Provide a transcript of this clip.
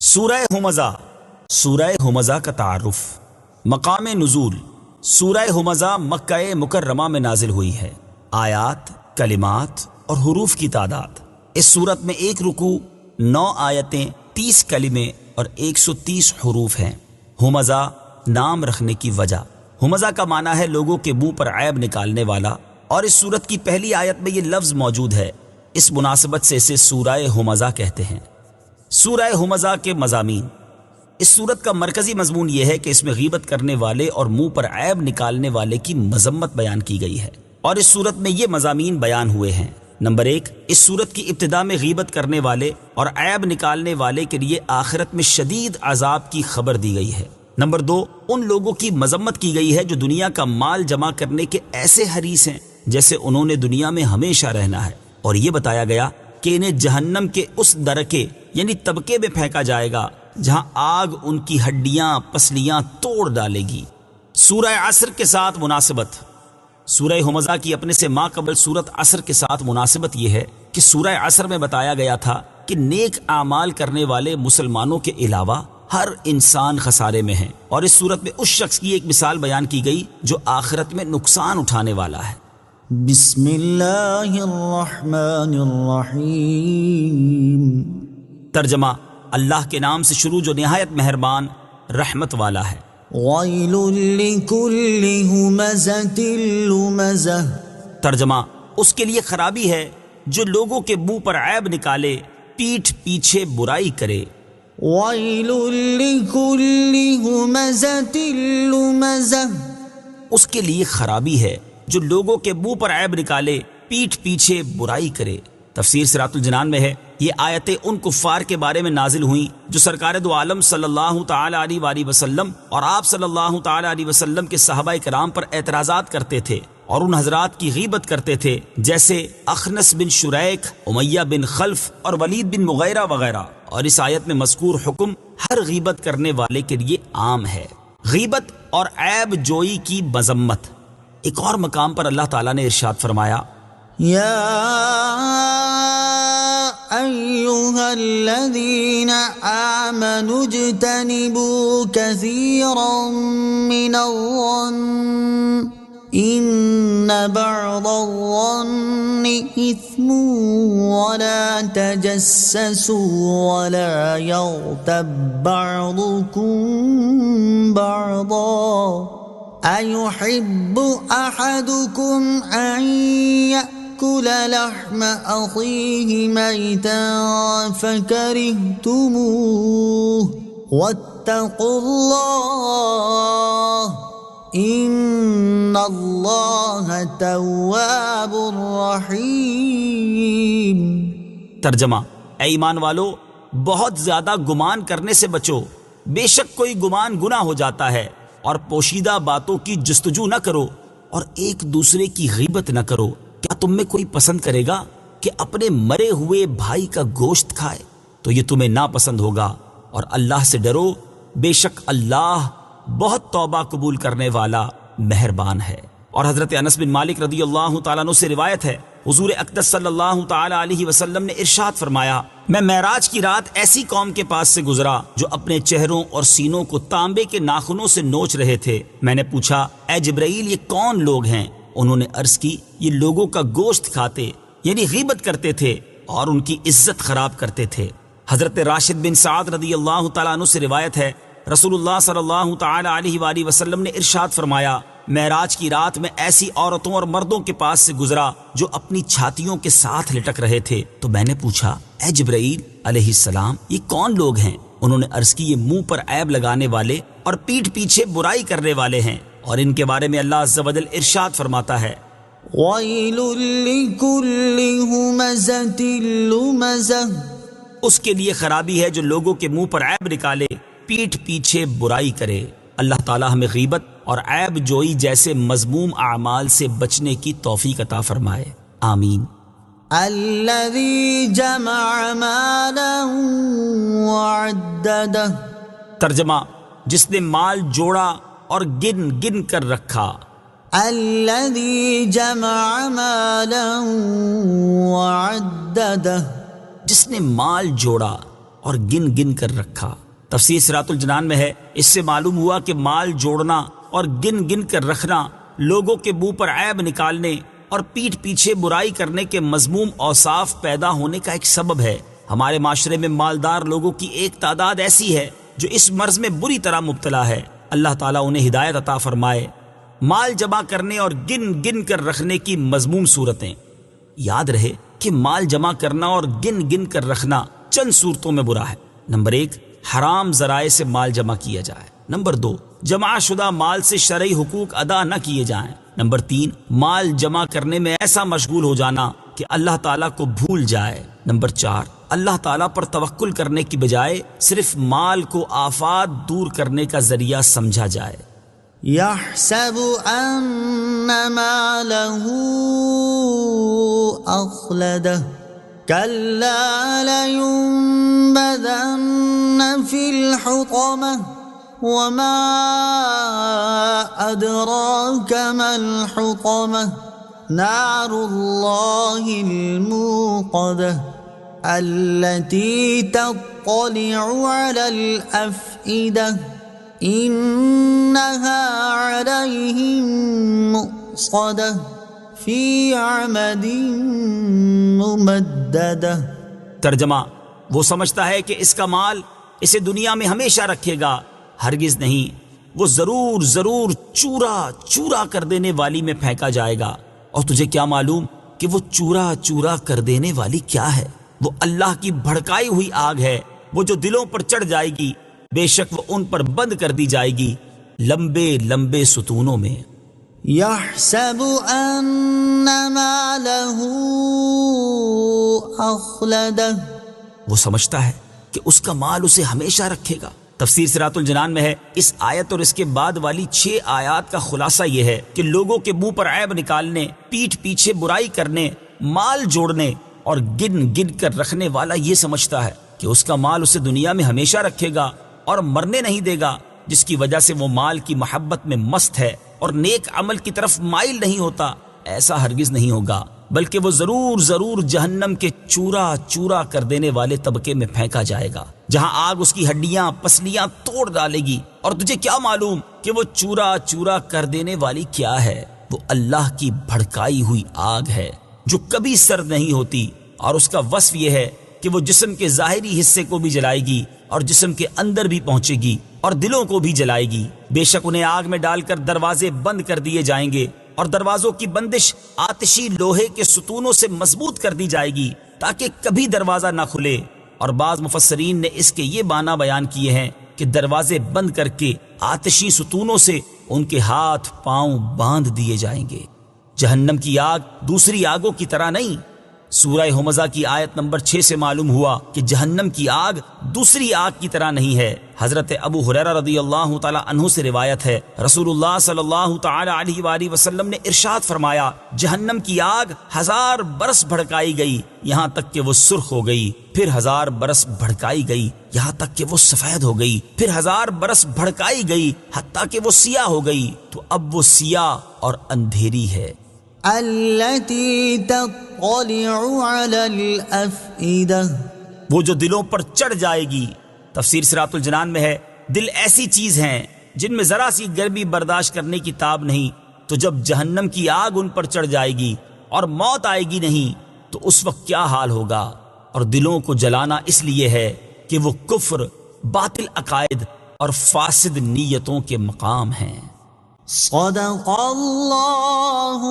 سورہ ہمزہ۔ سورہ ہمزہ کا تعارف۔ مقام نزول۔ سورہ ہمزہ مکہ مکرمہ میں نازل ہوئی ہے۔ آیات، کلمات اور حروف کی تعداد۔ اس سورت میں 1 رکوع، 9 آیتیں، 30 کلمے اور 130 حروف ہیں۔ ہمزہ نام رکھنے کی وجہ۔ ہمزہ کا معنی ہے لوگوں کے منہ پر عیب نکالنے والا، اور اس سورت کی پہلی آیت میں یہ لفظ موجود ہے۔ اس مناسبت سے اسے سورہ ہمزہ کہتے ہیں۔ سورہ ہمزہ کے مضامین۔ اس سورت کا مرکزی مضمون یہ ہے کہ اس میں غیبت کرنے والے اور منہ پر عیب نکالنے والے کی مذمت بیان کی گئی ہے، اور اس سورت میں یہ مضامین بیان ہوئے ہیں۔ نمبر 1، اس سورت کی ابتدا میں غیبت کرنے والے اور عیب نکالنے والے کے لیے آخرت میں شدید عذاب کی خبر دی گئی ہے۔ نمبر 2، ان لوگوں کی مذمت کی گئی ہے جو دنیا کا مال جمع کرنے کے ایسے حریص ہیں جیسے انہوں نے دنیا میں ہمیشہ رہنا ہے، اور یہ بتایا گیا کہ انہیں جہنم کے اس درکے یعنی طبقے میں پھینکا جائے گا جہاں آگ ان کی ہڈیاں پسلیاں توڑ ڈالے گی۔ سورہ عصر کے ساتھ مناسبت۔ سورہ ہمزہ کی اپنے سے ماں قبل سورت عصر کے ساتھ مناسبت یہ ہے کہ سورہ عصر میں بتایا گیا تھا کہ نیک اعمال کرنے والے مسلمانوں کے علاوہ ہر انسان خسارے میں ہے، اور اس سورت میں اس شخص کی ایک مثال بیان کی گئی جو آخرت میں نقصان اٹھانے والا ہے۔ بسم اللہ الرحمن الرحیم۔ ترجمہ: اللہ کے نام سے شروع جو نہایت مہربان رحمت والا ہے۔ ویل لکل ہمزۃ لمزہ۔ ترجمہ: اس کے لیے خرابی ہے جو لوگوں کے منہ پر عیب نکالے، پیٹھ پیچھے برائی کرے۔ ویل لکل ہمزۃ لمزہ۔ اس کے لیے خرابی ہے جو لوگوں کے منہ پر عیب نکالے، پیٹھ پیچھے برائی کرے۔ تفسیر صراط الجنان میں ہے، یہ آیتیں ان کفار کے بارے میں نازل ہوئیں جو سرکار دو عالم صلی اللہ تعالی علیہ وآلہ وسلم اور آپ صلی اللہ تعالی علیہ وسلم کے صحابہ کرام پر اعتراضات کرتے تھے اور ان حضرات کی غیبت کرتے تھے، جیسے اخنس بن شریک، امیہ بن خلف اور ولید بن مغیرہ وغیرہ۔ اور اس آیت میں مذکور حکم ہر غیبت کرنے والے کے لیے عام ہے۔ غیبت اور عیب جوئی کی مذمت۔ ایک اور مقام پر اللہ تعالیٰ نے ارشاد فرمایا، یا ایہا الذین آمنوا اجتنبوا کثیرا من الظن ان بعض الظن اثم ولا تجسسوا ولا یغتب بعضکم بعضا أيحب أحدكم أن يأكل لحم أخيه ميتا فكرهتموه واتقوا الله إن الله تواب رحيم۔ ترجمہ: اے ایمان والو، بہت زیادہ گمان کرنے سے بچو، بے شک کوئی گمان گناہ ہو جاتا ہے، اور پوشیدہ باتوں کی جستجو نہ کرو، اور ایک دوسرے کی غیبت نہ کرو۔ کیا تم میں کوئی پسند کرے گا کہ اپنے مرے ہوئے بھائی کا گوشت کھائے؟ تو یہ تمہیں ناپسند ہوگا، اور اللہ سے ڈرو، بے شک اللہ بہت توبہ قبول کرنے والا مہربان ہے۔ اور حضرت انس بن مالک رضی اللہ تعالیٰ عنہ سے روایت ہے، حضور اقدس صلی اللہ تعالی علیہ وسلم نے ارشاد فرمایا، میں معراج کی رات ایسی قوم کے پاس سے گزرا جو اپنے چہروں اور سینوں کو تانبے کے ناخنوں سے نوچ رہے تھے۔ میں نے پوچھا، اے جبرائیل، یہ کون لوگ ہیں؟ انہوں نے عرض کی، یہ لوگوں کا گوشت کھاتے یعنی غیبت کرتے تھے اور ان کی عزت خراب کرتے تھے۔ حضرت راشد بن سعد رضی اللہ تعالیٰ عنہ سے روایت ہے، رسول اللہ صلی اللہ تعالی علیہ وآلہ وسلم نے ارشاد فرمایا، معراج کی رات میں ایسی عورتوں اور مردوں کے پاس سے گزرا جو اپنی چھاتیوں کے ساتھ لٹک رہے تھے، تو میں نے پوچھا، اے جبرائیل علیہ السلام، یہ کون لوگ ہیں؟ انہوں نے عرض کی، یہ منہ پر عیب لگانے والے اور پیٹھ پیچھے برائی کرنے والے ہیں، اور ان کے بارے میں اللہ عز و جل ارشاد فرماتا ہے، ویل لکل ہمزۃ لمزہ۔ اس کے لیے خرابی ہے جو لوگوں کے منہ پر عیب نکالے، پیٹھ پیچھے برائی کرے۔ اللہ تعالیٰ ہمیں غیبت اور عیب جوئی جیسے مذموم اعمال سے بچنے کی توفیق عطا فرمائے، آمین۔ الذی جمع مالا وعددہ۔ ترجمہ: جس نے مال جوڑا اور گن گن کر رکھا۔ الذی جمع مالا وعددہ۔ جس نے مال جوڑا، اور گن گن کر رکھا۔ تفسیر صراط الجنان میں ہے، اس سے معلوم ہوا کہ مال جوڑنا اور گن گن کر رکھنا لوگوں کے منہ پر عیب نکالنے اور پیٹھ پیچھے برائی کرنے کے مذموم اوصاف پیدا ہونے کا ایک سبب ہے۔ ہمارے معاشرے میں مالدار لوگوں کی ایک تعداد ایسی ہے جو اس مرض میں بری طرح مبتلا ہے۔ اللہ تعالیٰ انہیں ہدایت عطا فرمائے۔ مال جمع کرنے اور گن گن کر رکھنے کی مذموم صورتیں۔ یاد رہے کہ مال جمع کرنا اور گن گن کر رکھنا چند صورتوں میں برا ہے۔ نمبر 1، حرام ذرائع سے مال جمع کیا جائے۔ نمبر 2، جمع شدہ مال سے شرعی حقوق ادا نہ کیے جائیں۔ نمبر 3، مال جمع کرنے میں ایسا مشغول ہو جانا کہ اللہ تعالیٰ کو بھول جائے۔ نمبر 4، اللہ تعالیٰ پر توکل کرنے کی بجائے صرف مال کو آفات دور کرنے کا ذریعہ سمجھا جائے۔ يحسب أن ماله أخلده كلا لينبذن في الحطمة وما أدراك ما الحطمة نار الله الموقدة التي تطلع على الأفئدة إنها عليهم مؤصدة في عمد ممددة۔ ترجمہ، وہ سمجھتا ہے کہ اس کا مال اسے دنیا میں ہمیشہ رکھے گا، ہرگز نہیں، وہ ضرور ضرور چورا چورا کر دینے والی میں پھینکا جائے گا۔ اور تجھے کیا معلوم کہ وہ چورا چورا کر دینے والی کیا ہے؟ وہ اللہ کی بھڑکائی ہوئی آگ ہے، وہ جو دلوں پر چڑھ جائے گی، بے شک وہ ان پر بند کر دی جائے گی لمبے لمبے ستونوں میں۔ يحسب أن ماله أخلده، وہ سمجھتا ہے کہ اس کا مال اسے ہمیشہ رکھے گا۔ تفسیر صراط الجنان میں ہے، اس آیت اور اس کے بعد والی 6 آیات کا خلاصہ یہ ہے کہ لوگوں کے منہ پر عیب نکالنے، پیٹھ پیچھے برائی کرنے، مال جوڑنے اور گن گن کر رکھنے والا یہ سمجھتا ہے کہ اس کا مال اسے دنیا میں ہمیشہ رکھے گا اور مرنے نہیں دے گا، جس کی وجہ سے وہ مال کی محبت میں مست ہے اور نیک عمل کی طرف مائل نہیں ہوتا۔ ایسا ہرگز نہیں ہوگا، بلکہ وہ ضرور ضرور جہنم کے چورا چورا کر دینے والے طبقے میں پھینکا جائے گا، جہاں آگ اس کی ہڈیاں پسلیاں توڑ ڈالے گی۔ اور تجھے کیا معلوم کہ وہ چورا چورا کر دینے والی کیا ہے؟ وہ اللہ کی بھڑکائی ہوئی آگ ہے جو کبھی سرد نہیں ہوتی، اور اس کا وصف یہ ہے کہ وہ جسم کے ظاہری حصے کو بھی جلائے گی اور جسم کے اندر بھی پہنچے گی اور دلوں کو بھی جلائے گی۔ بے شک انہیں آگ میں ڈال کر دروازے بند کر دیے جائیں گے، اور دروازوں کی بندش آتشی لوہے کے ستونوں سے مضبوط کر دی جائے گی تاکہ کبھی دروازہ نہ کھلے۔ اور بعض مفسرین نے اس کے یہ معنی بیان کیے ہیں کہ دروازے بند کر کے آتشی ستونوں سے ان کے ہاتھ پاؤں باندھ دیے جائیں گے۔ جہنم کی آگ دوسری آگوں کی طرح نہیں۔ سورہ ہمزہ کی آیت نمبر 6 سے معلوم ہوا کہ جہنم کی آگ دوسری آگ کی طرح نہیں ہے۔ حضرت ابو ہریرہ رضی اللہ تعالی عنہ سے روایت ہے، رسول اللہ صلی اللہ تعالی علیہ وآلہ وسلم نے ارشاد فرمایا، جہنم کی آگ 1000 برس بھڑکائی گئی یہاں تک کہ وہ سرخ ہو گئی، پھر 1000 برس بھڑکائی گئی یہاں تک کہ وہ سفید ہو گئی، پھر 1000 برس بھڑکائی گئی حتیٰ کہ وہ سیاہ ہو گئی، تو اب وہ سیاہ اور اندھیری ہے۔ التي تطلع على الأفئدة، وہ جو دلوں پر چڑھ جائے گی۔ تفسیر صراط الجنان میں ہے، دل ایسی چیز ہیں جن میں ذرا سی گرمی برداشت کرنے کی تاب نہیں، تو جب جہنم کی آگ ان پر چڑھ جائے گی اور موت آئے گی نہیں تو اس وقت کیا حال ہوگا۔ اور دلوں کو جلانا اس لیے ہے کہ وہ کفر، باطل عقائد اور فاسد نیتوں کے مقام ہیں۔ صدق اللہ